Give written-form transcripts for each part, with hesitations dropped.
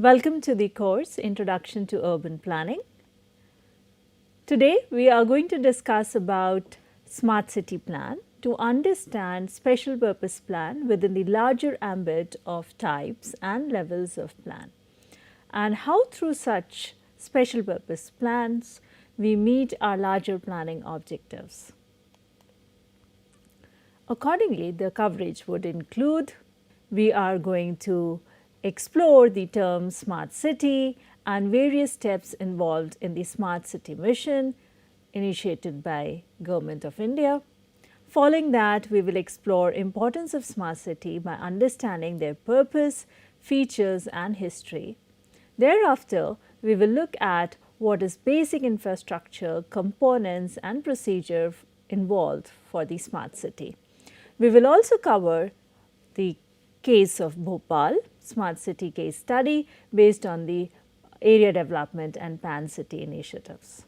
Welcome to the course Introduction to Urban Planning. Today we are going to discuss about Smart City Plan to understand special purpose plan within the larger ambit of types and levels of plan, and how through such special purpose plans we meet our larger planning objectives. Accordingly, the coverage would include, we are going to explore the term smart city and various steps involved in the smart city mission initiated by Government of India. Following that, we will explore importance of smart city by understanding their purpose, features and history. Thereafter, we will look at what is basic infrastructure, components and procedure involved for the smart city. We will also cover the case of Bhopal, smart city case study based on the area development and PAN city initiatives.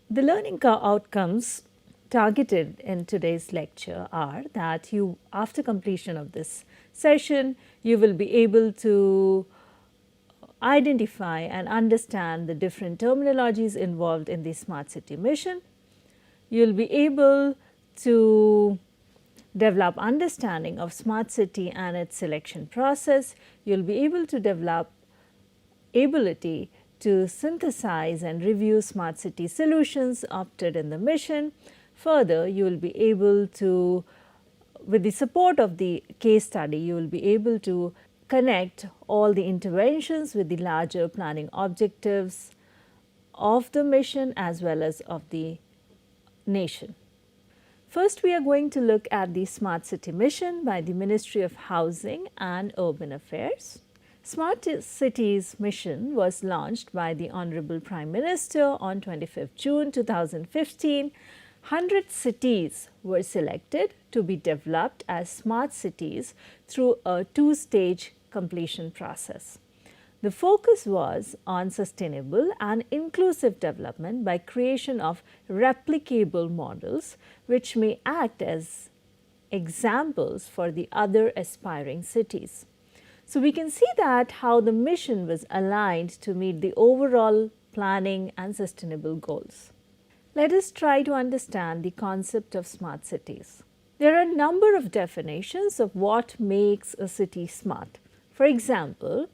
The learning outcomes targeted in today's lecture are that you, after completion of this session, you will be able to identify and understand the different terminologies involved in the smart city mission. You will be able to develop understanding of smart city and its selection process. You will be able to develop ability to synthesize and review smart city solutions opted in the mission. Further, you will be able to, with the support of the case study, you will be able to connect all the interventions with the larger planning objectives of the mission as well as of the nation. First, we are going to look at the Smart City Mission by the Ministry of Housing and Urban Affairs. Smart Cities Mission was launched by the Honorable Prime Minister on 25th June 2015. 100 cities were selected to be developed as smart cities through a two-stage completion process. The focus was on sustainable and inclusive development by creation of replicable models which may act as examples for the other aspiring cities. So, we can see that how the mission was aligned to meet the overall planning and sustainable goals. Let us try to understand the concept of smart cities. There are a number of definitions of what makes a city smart. For example,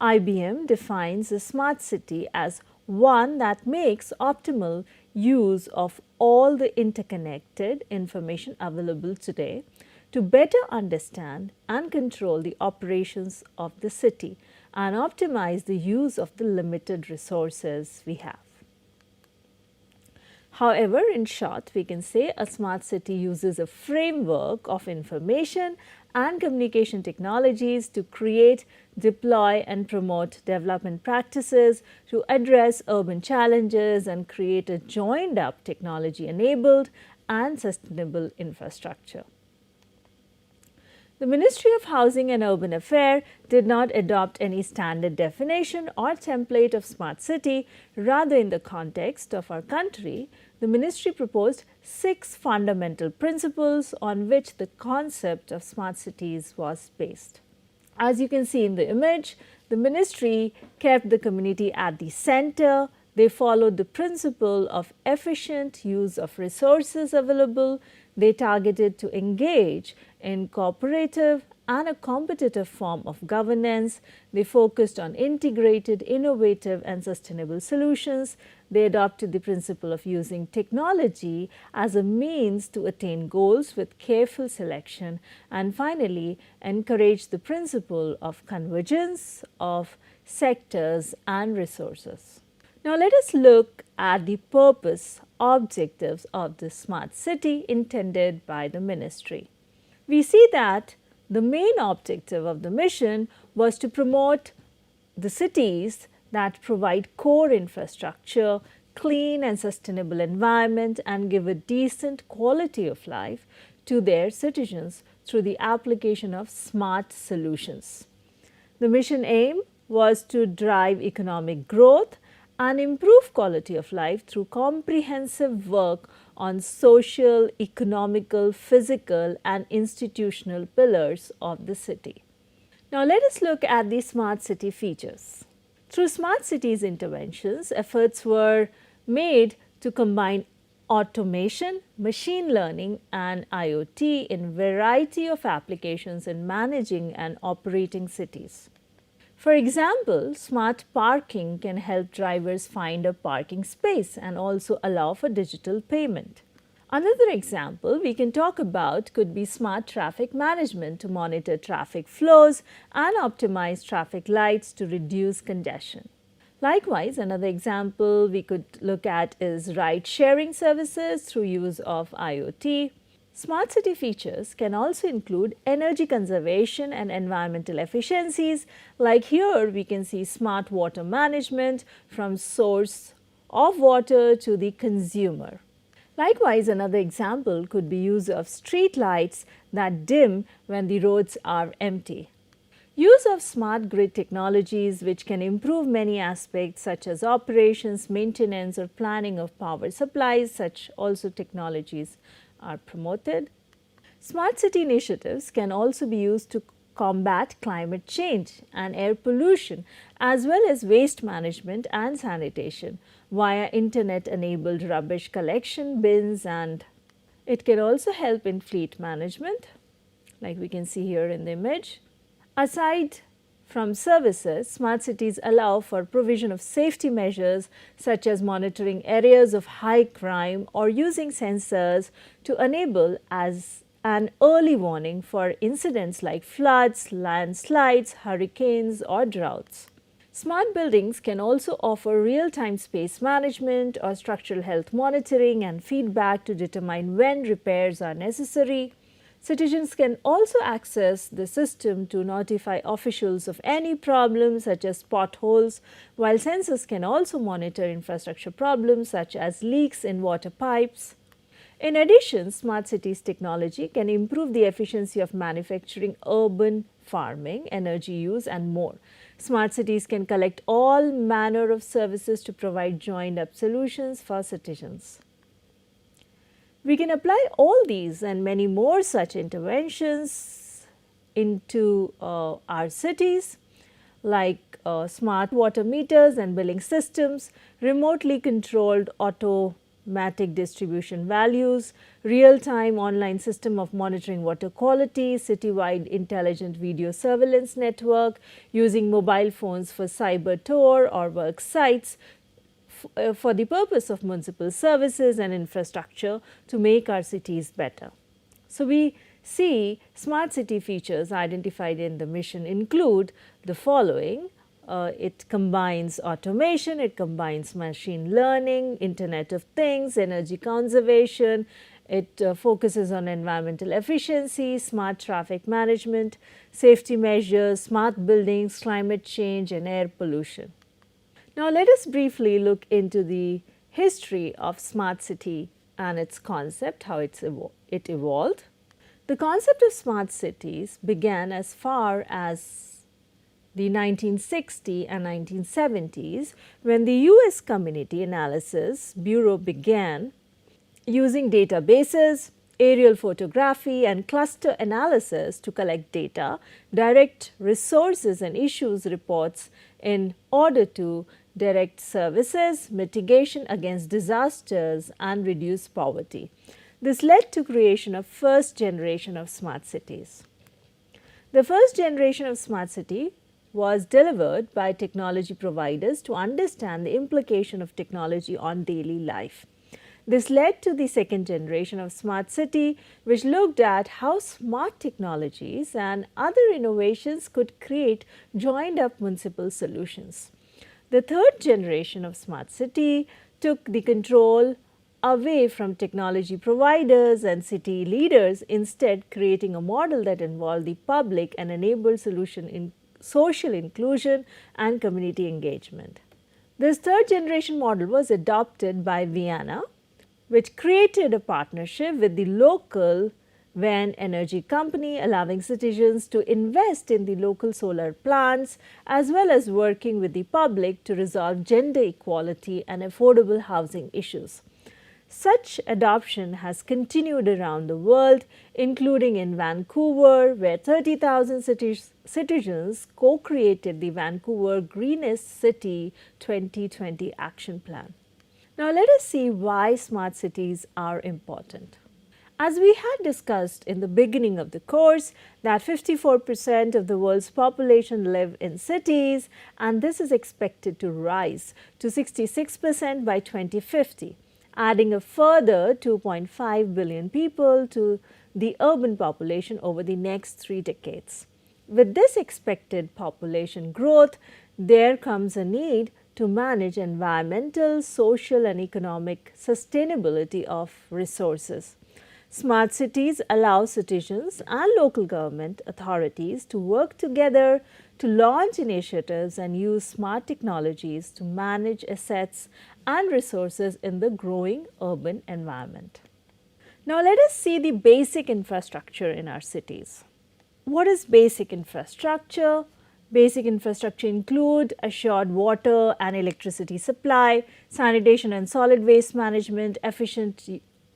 IBM defines a smart city as one that makes optimal use of all the interconnected information available today to better understand and control the operations of the city and optimize the use of the limited resources we have. However, in short, we can say a smart city uses a framework of information and communication technologies to create, deploy and promote development practices to address urban challenges and create a joined up technology enabled and sustainable infrastructure. The Ministry of Housing and Urban Affairs did not adopt any standard definition or template of smart city. Rather, in the context of our country, the ministry proposed 6 fundamental principles on which the concept of smart cities was based. As you can see in the image, the ministry kept the community at the center. They followed the principle of efficient use of resources available. They targeted to engage in cooperative and a competitive form of governance. They focused on integrated, innovative and sustainable solutions. They adopted the principle of using technology as a means to attain goals with careful selection, and finally encouraged the principle of convergence of sectors and resources. Now, let us look at the purpose objectives of the smart city intended by the ministry. We see that the main objective of the mission was to promote the cities that provide core infrastructure, clean and sustainable environment and give a decent quality of life to their citizens through the application of smart solutions. The mission aim was to drive economic growth and improve quality of life through comprehensive work on social, economical, physical and institutional pillars of the city. Now let us look at the smart city features. Through smart cities interventions, efforts were made to combine automation, machine learning and IoT in variety of applications in managing and operating cities. For example, smart parking can help drivers find a parking space and also allow for digital payment. Another example we can talk about could be smart traffic management to monitor traffic flows and optimize traffic lights to reduce congestion. Likewise, another example we could look at is ride sharing services through use of IoT. Smart city features can also include energy conservation and environmental efficiencies. Like here, we can see smart water management from source of water to the consumer. Likewise, another example could be use of street lights that dim when the roads are empty. Use of smart grid technologies which can improve many aspects such as operations, maintenance or planning of power supplies, such also technologies are promoted. Smart city initiatives can also be used to combat climate change and air pollution as well as waste management and sanitation via internet enabled rubbish collection bins, and it can also help in fleet management like we can see here in the image. Aside from services, smart cities allow for provision of safety measures such as monitoring areas of high crime or using sensors to enable as an early warning for incidents like floods, landslides, hurricanes or droughts. Smart buildings can also offer real-time space management or structural health monitoring and feedback to determine when repairs are necessary. Citizens can also access the system to notify officials of any problems such as potholes, while sensors can also monitor infrastructure problems such as leaks in water pipes. In addition, smart cities technology can improve the efficiency of manufacturing, urban farming, energy use and more. Smart cities can collect all manner of services to provide joined-up solutions for citizens. We can apply all these and many more such interventions into our cities like smart water meters and billing systems, remotely controlled automatic distribution values, real-time online system of monitoring water quality, citywide intelligent video surveillance network, using mobile phones for cyber tour or work sites, for the purpose of municipal services and infrastructure to make our cities better. So, we see smart city features identified in the mission include the following. It combines automation, it combines machine learning, Internet of Things, energy conservation, it focuses on environmental efficiency, smart traffic management, safety measures, smart buildings, climate change and air pollution. Now, let us briefly look into the history of smart city and its concept, how it evolved. The concept of smart cities began as far as the 1960s and 1970s when the US Community Analysis Bureau began using databases, aerial photography and cluster analysis to collect data, direct resources and issues reports in order to direct services, mitigation against disasters and reduce poverty. This led to creation of first generation of smart cities. The first generation of smart city was delivered by technology providers to understand the implication of technology on daily life. This led to the second generation of smart city, which looked at how smart technologies and other innovations could create joined up municipal solutions. The third generation of smart city took the control away from technology providers and city leaders, instead creating a model that involved the public and enabled solution in social inclusion and community engagement. This third generation model was adopted by Vienna, which created a partnership with the local Van Energy Company, allowing citizens to invest in the local solar plants as well as working with the public to resolve gender equality and affordable housing issues. Such adoption has continued around the world, including in Vancouver, where 30,000 citizens co-created the Vancouver Greenest City 2020 Action Plan. Now, let us see why smart cities are important. As we had discussed in the beginning of the course, that 54% of the world's population live in cities, and this is expected to rise to 66% by 2050, adding a further 2.5 billion people to the urban population over the next 3 decades. With this expected population growth, there comes a need to manage environmental, social, and economic sustainability of resources. Smart cities allow citizens and local government authorities to work together to launch initiatives and use smart technologies to manage assets and resources in the growing urban environment. Now, let us see the basic infrastructure in our cities. What is basic infrastructure? Basic infrastructure include assured water and electricity supply, sanitation and solid waste management, efficient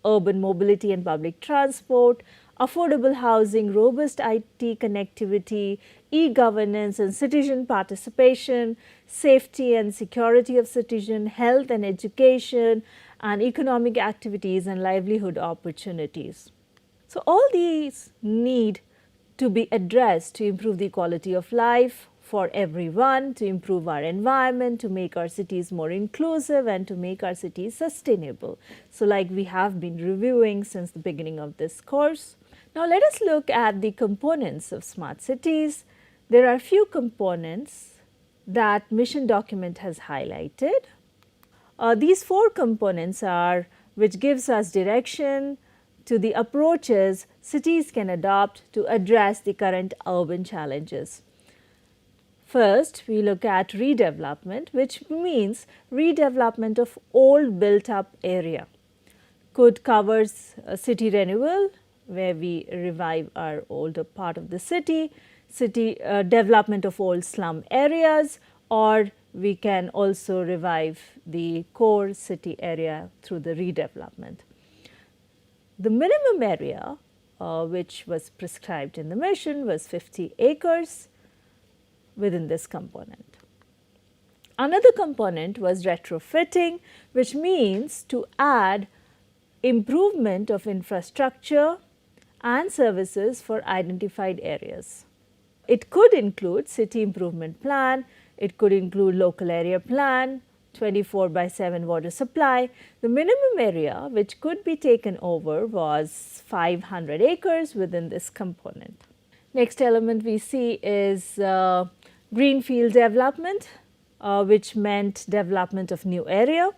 urban mobility and public transport, affordable housing, robust IT connectivity, e-governance and citizen participation, safety and security of citizen, health and education, and economic activities and livelihood opportunities. So, all these need to be addressed to improve the quality of life for everyone, to improve our environment, to make our cities more inclusive, and to make our cities sustainable. So, like we have been reviewing since the beginning of this course. Now, let us look at the components of smart cities. There are few components that mission document has highlighted. These 4 components are which gives us direction to the approaches cities can adopt to address the current urban challenges. First, we look at redevelopment, which means redevelopment of old built up area. Could cover city renewal, where we revive our older part of the city, development of old slum areas, or we can also revive the core city area through the redevelopment. The minimum area which was prescribed in the mission was 50 acres within this component. Another component was retrofitting, which means to add improvement of infrastructure and services for identified areas. It could include city improvement plan, it could include local area plan, 24/7 water supply. The minimum area which could be taken over was 500 acres within this component. Next element we see is greenfield development, which meant development of new area,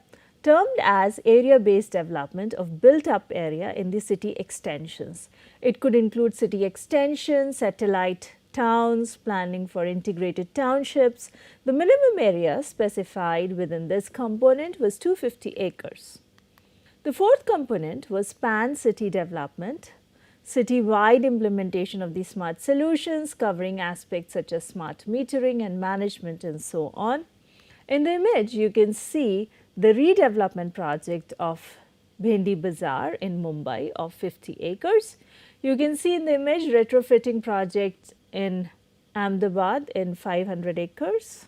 termed as area-based development of built-up area in the city extensions. It could include city extensions, satellite towns, planning for integrated townships. The minimum area specified within this component was 250 acres. The 4th component was pan-city development, city-wide implementation of the smart solutions covering aspects such as smart metering and management and so on. In the image, you can see the redevelopment project of Bhendi Bazaar in Mumbai of 50 acres. You can see in the image retrofitting project in Ahmedabad in 500 acres.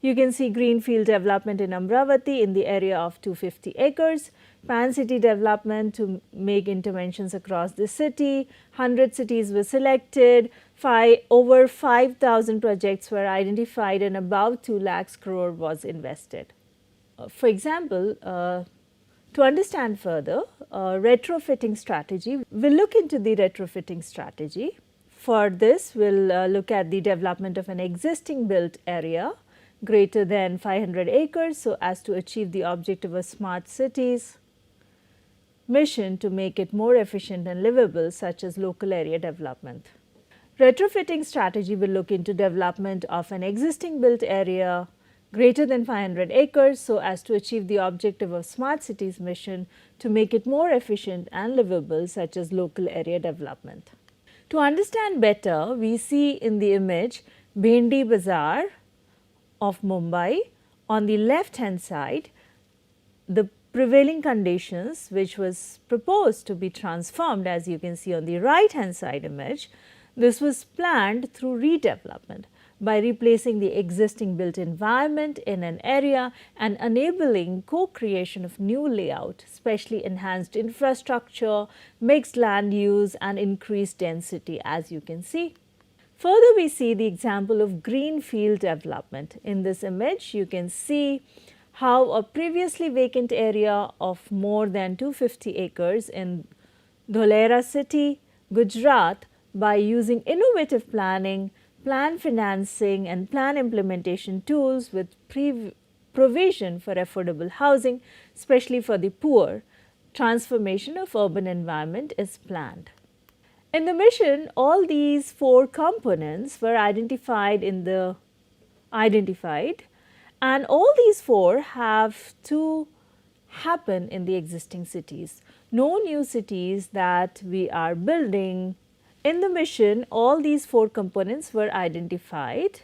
You can see greenfield development in Amravati in the area of 250 acres, pan city development to make interventions across the city, 100 cities were selected, over 5,000 projects were identified and about 2 lakhs crore was invested. For example, to understand further retrofitting strategy, we will look into the retrofitting strategy. For this, we will look at the development of an existing built area greater than 500 acres so as to achieve the objective of smart cities mission to make it more efficient and livable, such as local area development. Retrofitting strategy will look into development of an existing built area greater than 500 acres so as to achieve the objective of smart cities mission to make it more efficient and livable, such as local area development. To understand better, we see in the image Bhendi Bazaar of Mumbai. On the left hand side, the prevailing conditions which was proposed to be transformed, as you can see on the right hand side image. This was planned through redevelopment by replacing the existing built environment in an area and enabling co-creation of new layout, especially enhanced infrastructure, mixed land use and increased density, as you can see. Further, we see the example of greenfield development. In this image, you can see how a previously vacant area of more than 250 acres in Dholera city, Gujarat, by using innovative planning, plan financing and plan implementation tools with provision for affordable housing, especially for the poor, transformation of urban environment is planned. In the mission, all these 4 components were identified and all these 4 have to happen in the existing cities. No new cities that we are building. In the mission, all these 4 components were identified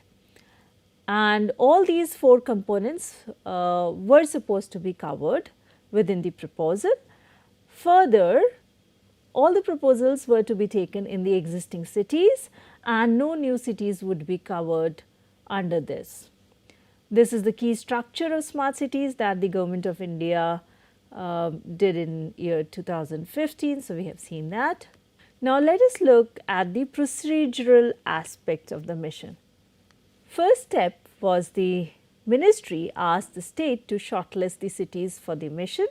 and all these 4 components were supposed to be covered within the proposal. Further, all the proposals were to be taken in the existing cities and no new cities would be covered under this. This is the key structure of smart cities that the Government of India did in year 2015. So, we have seen that. Now, let us look at the procedural aspect of the mission. First step was the ministry asked the state to shortlist the cities for the mission.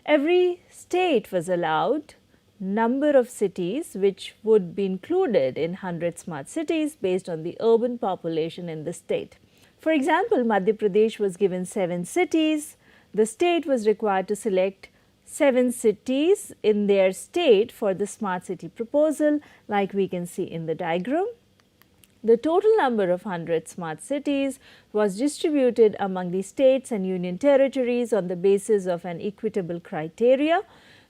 Every state was allowed number of cities which would be included in 100 smart cities based on the urban population in the state. For example, Madhya Pradesh was given 7 cities. The state was required to select 7 cities in their state for the smart city proposal, like we can see in the diagram. The total number of 100 smart cities was distributed among the states and union territories on the basis of an equitable criteria.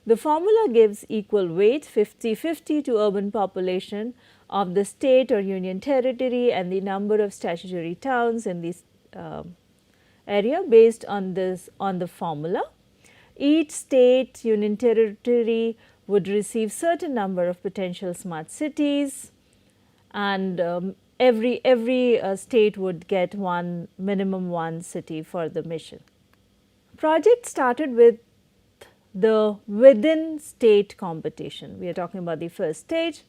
The formula gives equal weight 50-50 to urban population of the state or union territory and the number of statutory towns in this area based on the formula. Each state, union territory would receive certain number of potential smart cities and every state would get minimum one city for the mission. Project started with the within state competition. We are talking about the first stage.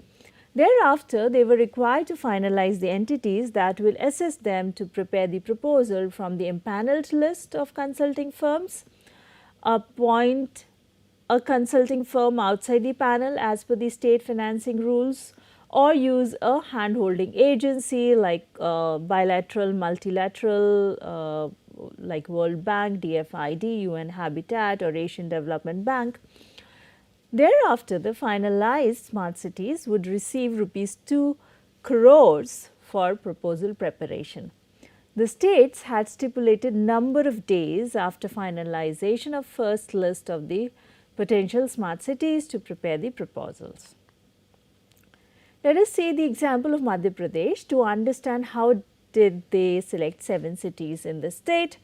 Thereafter, they were required to finalize the entities that will assist them to prepare the proposal from the empaneled list of consulting firms, appoint a consulting firm outside the panel as per the state financing rules, or use a hand-holding agency like bilateral, multilateral like World Bank, DFID, UN Habitat or Asian Development Bank. Thereafter, the finalized smart cities would receive rupees 2 crores for proposal preparation. The states had stipulated number of days after finalization of first list of the potential smart cities to prepare the proposals. Let us see the example of Madhya Pradesh to understand how did they select 7 cities in the state.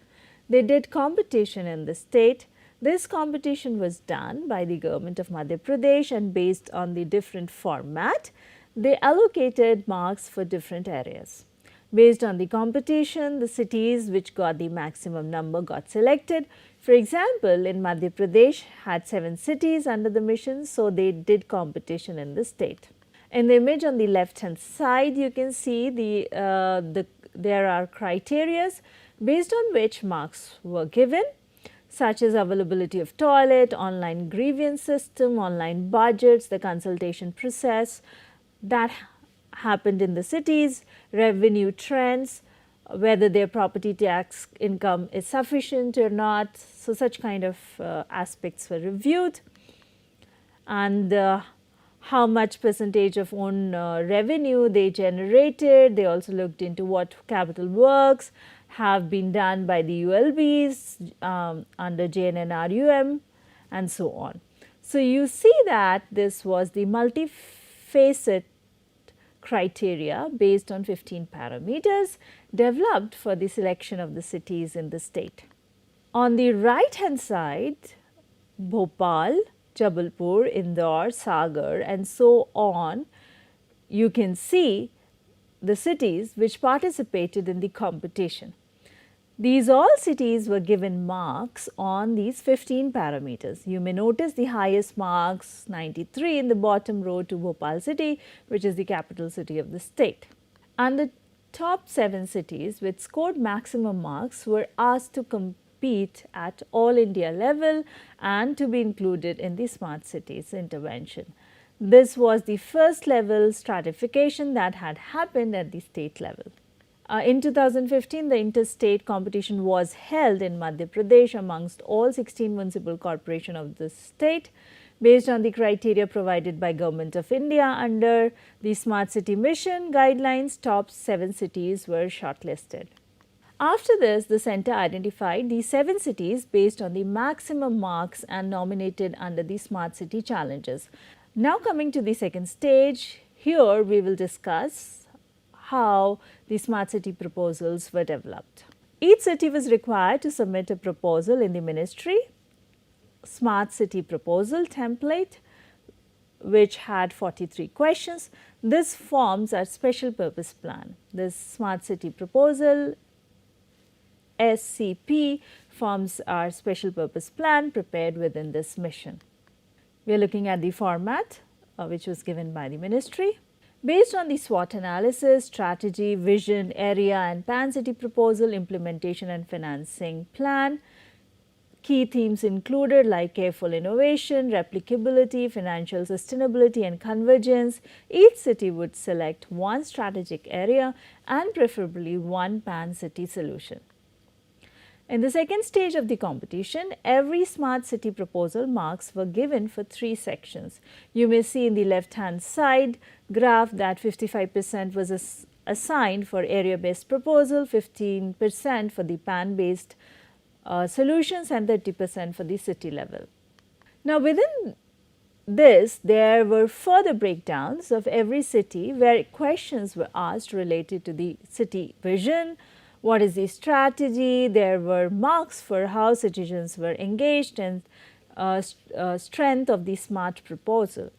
They did competition in the state. This competition was done by the government of Madhya Pradesh and based on the different format, they allocated marks for different areas. Based on the competition, the cities which got the maximum number got selected. For example, in Madhya Pradesh had 7 cities under the mission, so they did competition in the state. In the image on the left hand side, you can see there are criteria based on which marks were given, such as availability of toilet, online grievance system, online budgets, the consultation process that happened in the cities, revenue trends, whether their property tax income is sufficient or not. So, such kind of aspects were reviewed, and how much percentage of own revenue they generated. They also looked into what capital works have been done by the ULBs under JNNRUM and so on. So, you see that this was the multifaceted criteria based on 15 parameters developed for the selection of the cities in the state. On the right hand side, Bhopal, Jabalpur, Indore, Sagar, and so on, you can see the cities which participated in the competition. These all cities were given marks on these 15 parameters. You may notice the highest marks, 93, in the bottom row to Bhopal city, which is the capital city of the state. And the top 7 cities which scored maximum marks were asked to compete at all India level and to be included in the smart cities intervention. This was the first level stratification that had happened at the state level. In 2015, the interstate competition was held in Madhya Pradesh amongst all 16 municipal corporations of the state. Based on the criteria provided by Government of India under the Smart City Mission guidelines, top 7 cities were shortlisted. After this, the centre identified the 7 cities based on the maximum marks and nominated under the Smart City challenges. Now coming to the second stage, here we will discuss how the smart city proposals were developed. Each city was required to submit a proposal in the ministry, smart city proposal template, which had 43 questions. This forms a special purpose plan. This smart city proposal SCP forms our special purpose plan prepared within this mission. We are looking at the format which was given by the ministry. Based on the SWOT analysis, strategy, vision, area and pan-city proposal, implementation and financing plan, key themes included like careful innovation, replicability, financial sustainability and convergence. Each city would select one strategic area and preferably one pan-city solution. In the second stage of the competition, every smart city proposal marks were given for 3 sections. You may see in the left hand side graph that 55% was assigned for area based proposal, 15% for the pan based solutions and 30% for the city level. Now within this, there were further breakdowns of every city where questions were asked related to the city vision, what is the strategy. There were marks for how citizens were engaged and strength of the smart proposal.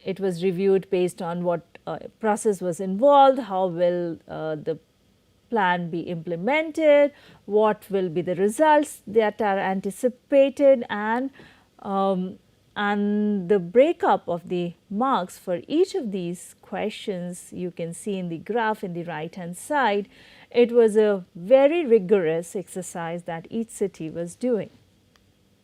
It was reviewed based on what process was involved, how will the plan be implemented, what will be the results that are anticipated, and the breakup of the marks for each of these questions you can see in the graph in the right hand side. It was a very rigorous exercise that each city was doing.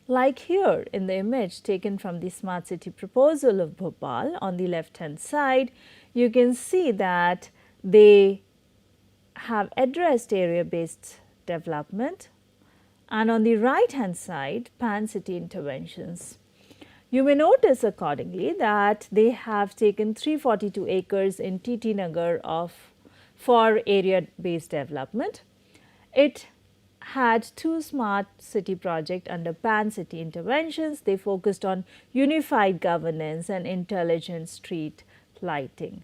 Like here in the image taken from the smart city proposal of Bhopal, on the left hand side, you can see that they have addressed area based development, and on the right hand side pan city interventions. You may notice accordingly that they have taken 342 acres in TT Nagar for area based development. It had 2 smart city projects under pan city interventions. They focused on unified governance and intelligent street lighting.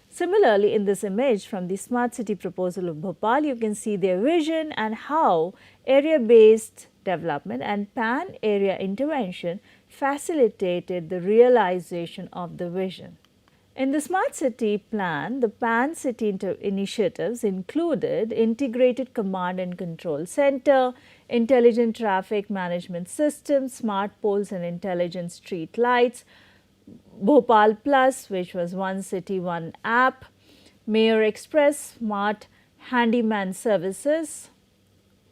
Similarly, in this image from the smart city proposal of Bhopal, you can see their vision and how area based development and pan area intervention facilitated the realization of the vision. In the smart city plan, the pan city initiatives included integrated command and control center, intelligent traffic management system, smart poles and intelligent street lights, Bhopal Plus, which was one city, one app, Mayor Express, smart handyman services,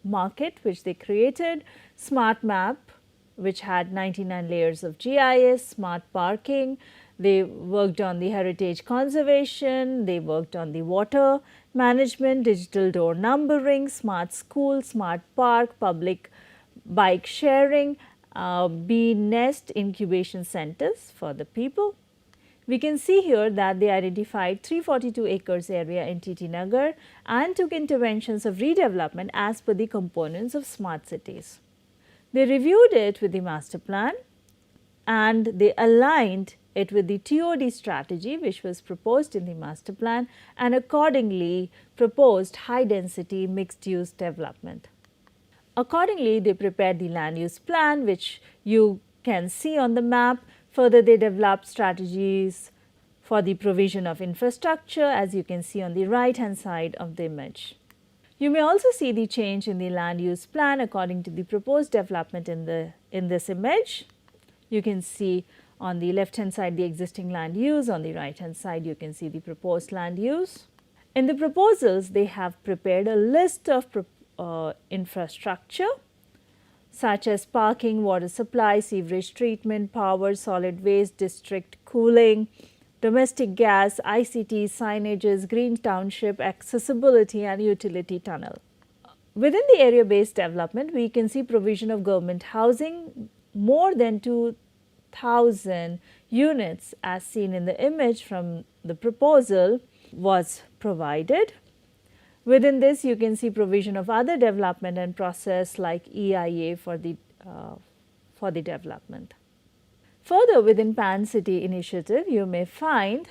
market which they created, smart map which had 99 layers of GIS, smart parking. They worked on the heritage conservation, they worked on the water management, digital door numbering, smart school, smart park, public bike sharing, bee nest incubation centers for the people. We can see here that they identified 342 acres area in TT Nagar and took interventions of redevelopment as per the components of smart cities. They reviewed it with the master plan and they aligned it with the TOD strategy which was proposed in the master plan and accordingly proposed high density mixed use development. Accordingly, they prepared the land use plan, which you can see on the map. Further, they developed strategies for the provision of infrastructure, as you can see on the right hand side of the image. You may also see the change in the land use plan according to the proposed development in this image. You can see on the left hand side the existing land use, on the right hand side you can see the proposed land use. In the proposals, they have prepared a list of infrastructure such as parking, water supply, sewerage treatment, power, solid waste, district cooling, domestic gas, ICT, signages, green township, accessibility and utility tunnel. Within the area based development, we can see provision of government housing, more than 2,000 units as seen in the image from the proposal was provided. Within this, you can see provision of other development and process like EIA for the development. Further, within PAN City initiative, you may find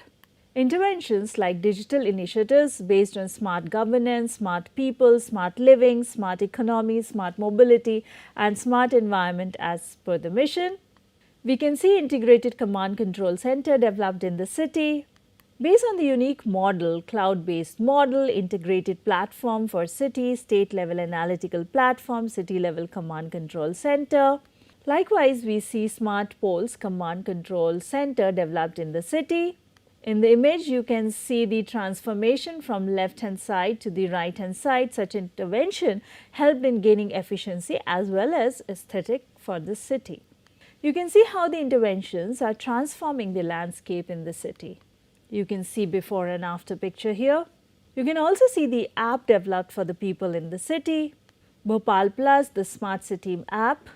interventions like digital initiatives based on smart governance, smart people, smart living, smart economy, smart mobility and smart environment as per the mission. We can see integrated command control center developed in the city. Based on the unique model, cloud-based model, integrated platform for city, state-level analytical platform, city-level command control center. Likewise, we see smart poles command control center developed in the city. In the image, you can see the transformation from left-hand side to the right-hand side. Such intervention helped in gaining efficiency as well as aesthetic for the city. You can see how the interventions are transforming the landscape in the city. You can see before and after picture here. You can also see the app developed for the people in the city, Bhopal Plus, the smart city app.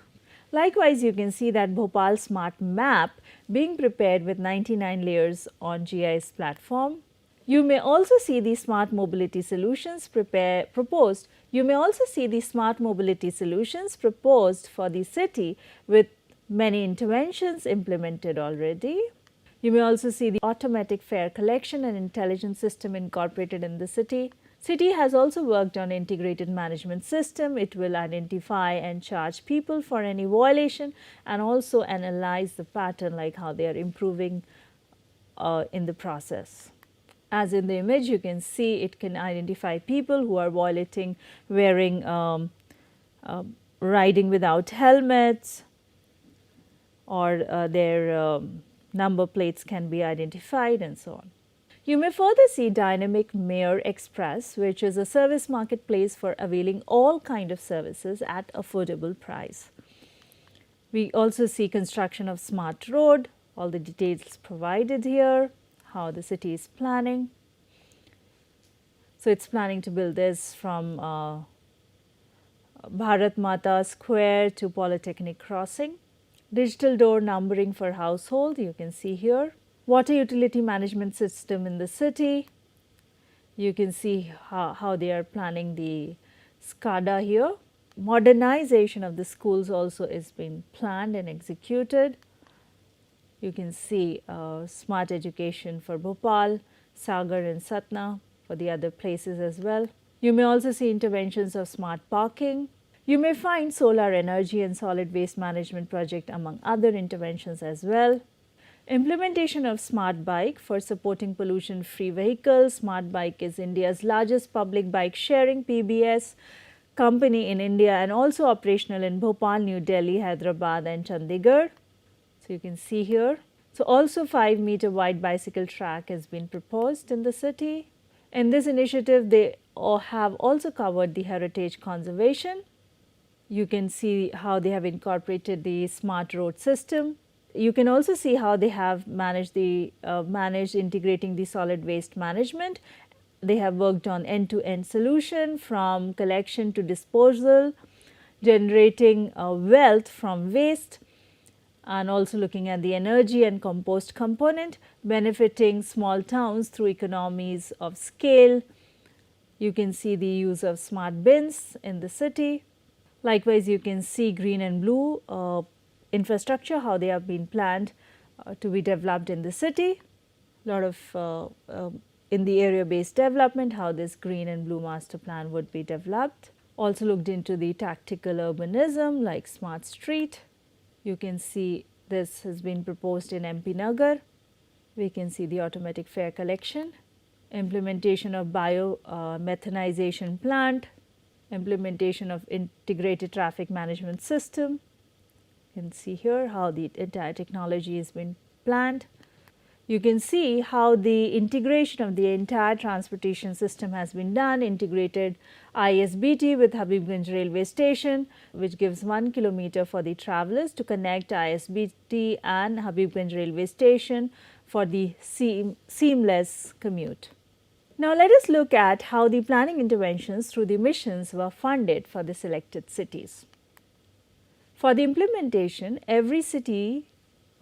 Likewise, you can see that Bhopal smart map being prepared with 99 layers on GIS platform. You may also see the smart mobility solutions proposed. You may also see the smart mobility solutions proposed for the city with many interventions implemented already. You may also see the automatic fare collection and intelligence system incorporated in the city. City has also worked on integrated management system. It will identify and charge people for any violation and also analyze the pattern like how they are improving in the process. As in the image, you can see it can identify people who are violating wearing riding without helmets, or their number plates can be identified and so on. You may further see Dynamic Mayor Express, which is a service marketplace for availing all kind of services at affordable price. We also see construction of smart road, all the details provided here, how the city is planning. So, it is planning to build this from Bharat Mata Square to Polytechnic Crossing. Digital door numbering for household, you can see here. Water utility management system in the city. You can see how they are planning the SCADA here. Modernization of the schools also is being planned and executed. You can see smart education for Bhopal, Sagar and Satna, for the other places as well. You may also see interventions of smart parking. You may find solar energy and solid waste management project among other interventions as well. Implementation of Smart Bike for supporting pollution free vehicles. Smart Bike is India's largest public bike sharing PBS company in India and also operational in Bhopal, New Delhi, Hyderabad and Chandigarh. So, you can see here. So, also 5-meter wide bicycle track has been proposed in the city. In this initiative, they have also covered the heritage conservation. You can see how they have incorporated the smart road system. You can also see how they have managed integrating the solid waste management. They have worked on end-to-end solution from collection to disposal, generating wealth from waste, and also looking at the energy and compost component, benefiting small towns through economies of scale. You can see the use of smart bins in the city. Likewise, you can see green and blue infrastructure, how they have been planned to be developed in the city. A lot of in the area based development, how this green and blue master plan would be developed. Also looked into the tactical urbanism like smart street. You can see this has been proposed in MP Nagar. We can see the automatic fare collection, implementation of biomethanization plant, implementation of integrated traffic management system. You can see here how the entire technology has been planned. You can see how the integration of the entire transportation system has been done, integrated ISBT with Habibganj railway station, which gives 1 kilometer for the travelers to connect ISBT and Habibganj railway station for the seamless commute. Now, let us look at how the planning interventions through the missions were funded for the selected cities. For the implementation, every city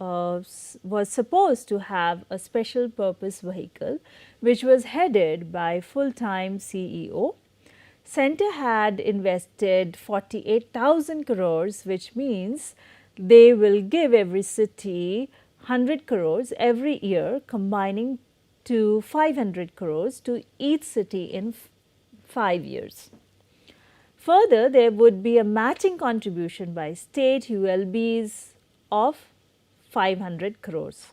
was supposed to have a special purpose vehicle which was headed by full-time CEO. Center had invested 48,000 crores, which means they will give every city 100 crores every year, combining to 500 crores to each city in 5 years. Further, there would be a matching contribution by state ULBs of 500 crores.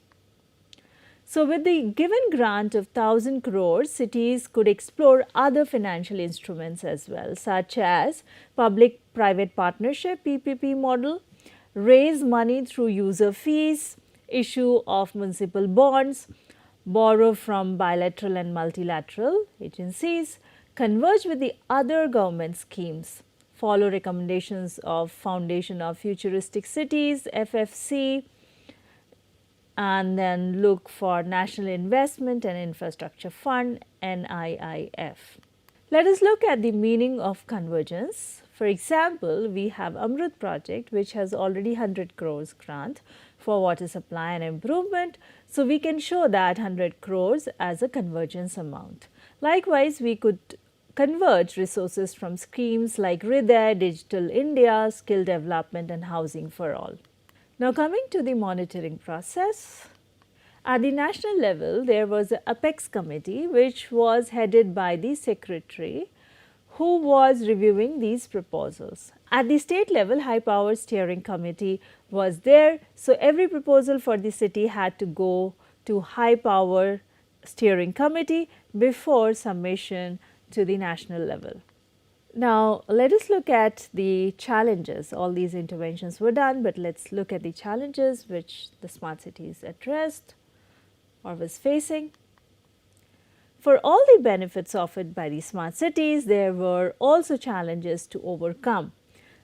So, with the given grant of 1000 crores, cities could explore other financial instruments as well, such as public private partnership PPP model, raise money through user fees, issue of municipal bonds, borrow from bilateral and multilateral agencies, converge with the other government schemes, follow recommendations of Foundation of Futuristic Cities FFC, and then look for National Investment and Infrastructure Fund NIIF. Let us look at the meaning of convergence. For example, we have Amrut project which has already 100 crores grant for water supply and improvement. So, we can show that 100 crores as a convergence amount. Likewise, we could converge resources from schemes like Hriday, Digital India, Skill Development and Housing for All. Now, coming to the monitoring process, at the national level there was a Apex committee which was headed by the secretary who was reviewing these proposals. At the state level, high power steering committee was there. So, every proposal for the city had to go to high power steering committee before submission to the national level. Now, let us look at the challenges. All these interventions were done, but let us look at the challenges which the smart cities addressed or was facing. For all the benefits offered by the smart cities, there were also challenges to overcome.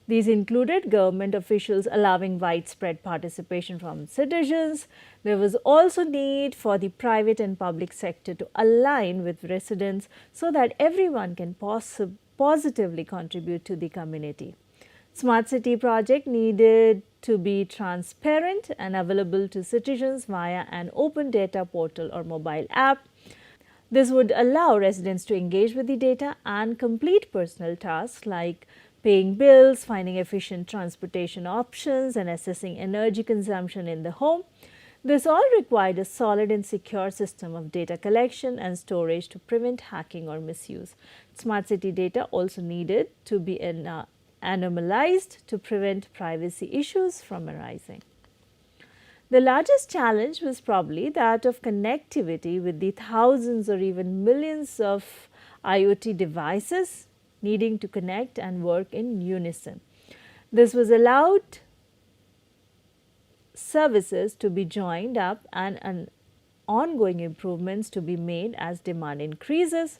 These included government officials allowing widespread participation from citizens. There was also need for the private and public sector to align with residents so that everyone can positively contribute to the community. Smart city project needed to be transparent and available to citizens via an open data portal or mobile app. This would allow residents to engage with the data and complete personal tasks like paying bills, finding efficient transportation options and assessing energy consumption in the home. This all required a solid and secure system of data collection and storage to prevent hacking or misuse. Smart city data also needed to be anonymized to prevent privacy issues from arising. The largest challenge was probably that of connectivity with the thousands or even millions of IoT devices needing to connect and work in unison. This was allowed services to be joined up and ongoing improvements to be made as demand increases.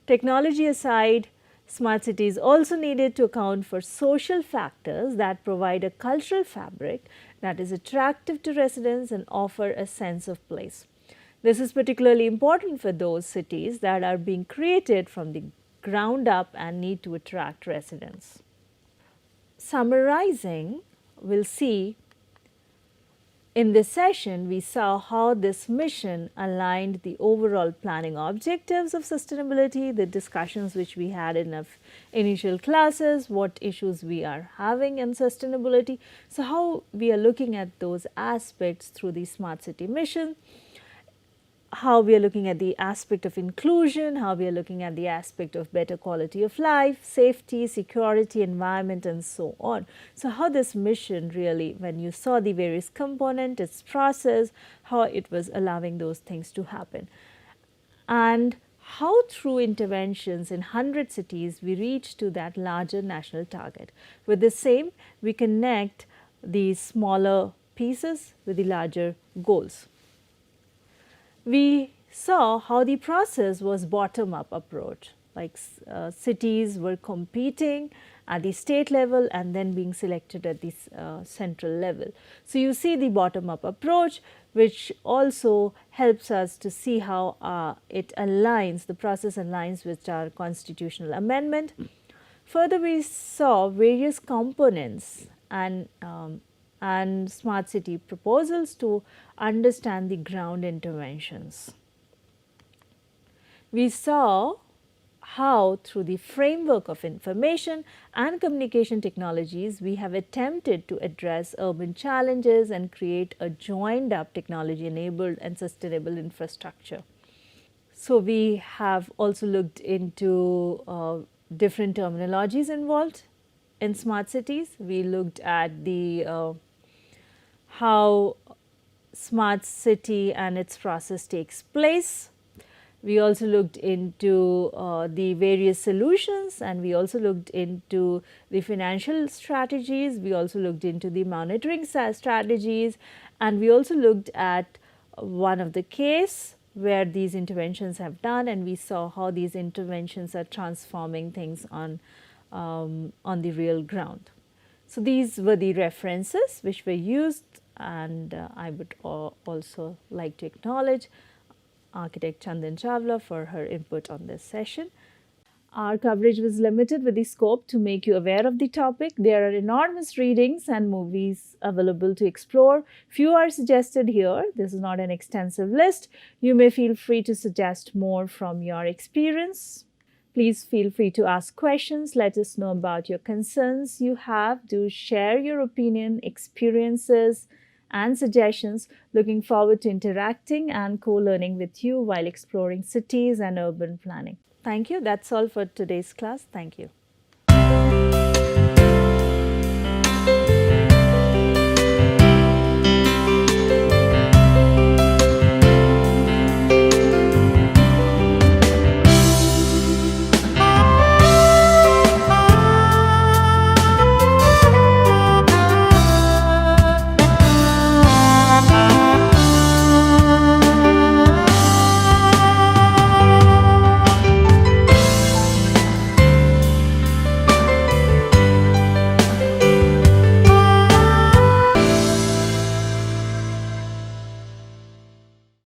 Technology aside, smart cities also needed to account for social factors that provide a cultural fabric that is attractive to residents and offer a sense of place. This is particularly important for those cities that are being created from the ground up and need to attract residents. Summarizing, we will see in this session, we saw how this mission aligned the overall planning objectives of sustainability, the discussions which we had in our initial classes, what issues we are having in sustainability. So, how we are looking at those aspects through the smart city mission. how we are looking at the aspect of inclusion, how we are looking at the aspect of better quality of life, safety, security, environment, and so on. So, how this mission really, when you saw the various components, its process, how it was allowing those things to happen, and how through interventions in 100 cities we reach to that larger national target. With the same, we connect the smaller pieces with the larger goals. We saw how the process was bottom up approach, like cities were competing at the state level and then being selected at the central level. So, you see the bottom up approach, which also helps us to see how it aligns, the process aligns with our constitutional amendment. Further, we saw various components and smart city proposals to understand the ground interventions. We saw how through the framework of information and communication technologies, we have attempted to address urban challenges and create a joined up technology enabled and sustainable infrastructure. So, we have also looked into different terminologies involved in smart cities. We looked at the how smart city and its process takes place. We also looked into the various solutions, and we also looked into the financial strategies. We also looked into the monitoring strategies, and we also looked at one of the case where these interventions have done, and we saw how these interventions are transforming things on the real ground. So, these were the references which were used, and I would also like to acknowledge architect Chandan Chawla for her input on this session. Our coverage was limited with the scope to make you aware of the topic. There are enormous readings and movies available to explore. Few are suggested here. This is not an extensive list. You may feel free to suggest more from your experience. Please feel free to ask questions. Let us know about your concerns you have. Do share your opinion, experiences, and suggestions. Looking forward to interacting and co-learning with you while exploring cities and urban planning. Thank you. That's all for today's class. Thank you.